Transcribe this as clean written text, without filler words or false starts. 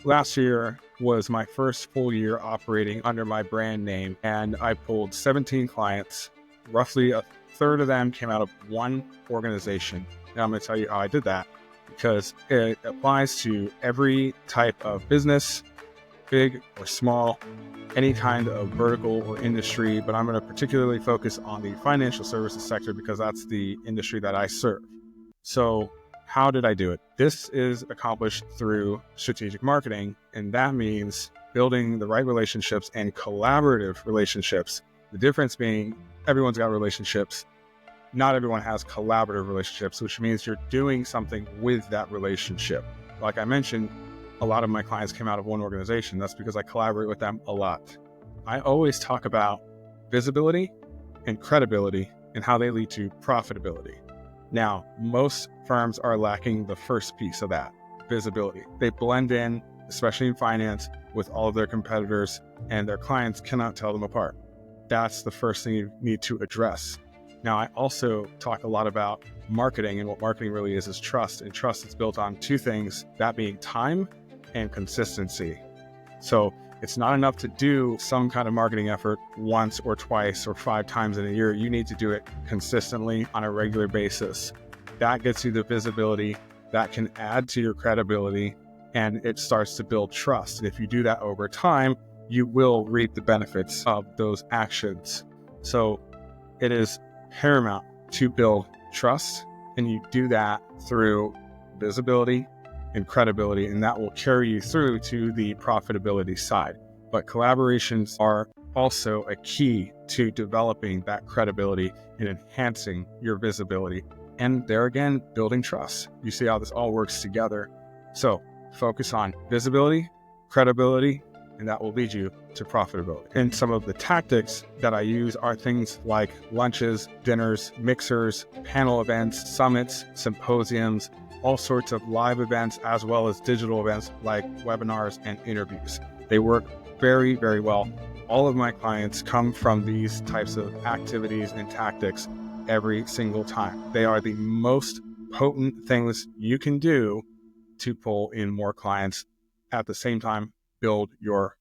Last year was my first full year operating under my brand name, and I pulled 17 clients. Roughly a third of them came out of one organization. Now I'm going to tell you how I did that, because it applies to every type of business, big or small, any kind of vertical or industry, but I'm going to particularly focus on the financial services sector because that's the industry that I serve. So how did I do it? This is accomplished through strategic marketing, and that means building the right relationships and collaborative relationships. The difference being everyone's got relationships. Not everyone has collaborative relationships, which means you're doing something with that relationship. Like I mentioned, a lot of my clients came out of one organization. That's because I collaborate with them a lot. I always talk about visibility and credibility and how they lead to profitability. Now, most firms are lacking the first piece of that, visibility. They blend in, especially in finance, with all of their competitors, and their clients cannot tell them apart. That's the first thing you need to address. Now, I also talk a lot about marketing, and what marketing really is trust. And trust is built on two things, that being time and consistency. So it's not enough to do some kind of marketing effort once or twice or 5 times in a year. You need to do it consistently on a regular basis. That gets you the visibility, that can add to your credibility, and it starts to build trust. And if you do that over time, you will reap the benefits of those actions. So it is paramount to build trust, and you do that through visibility and credibility, and that will carry you through to the profitability side. But collaborations are also a key to developing that credibility and enhancing your visibility. And there again, building trust. You see how this all works together. So focus on visibility, credibility, and that will lead you to profitability. And some of the tactics that I use are things like lunches, dinners, mixers, panel events, summits, symposiums, all sorts of live events, as well as digital events like webinars and interviews. They work very, very well. All of my clients come from these types of activities and tactics every single time. They are the most potent things you can do to pull in more clients, at the same time build your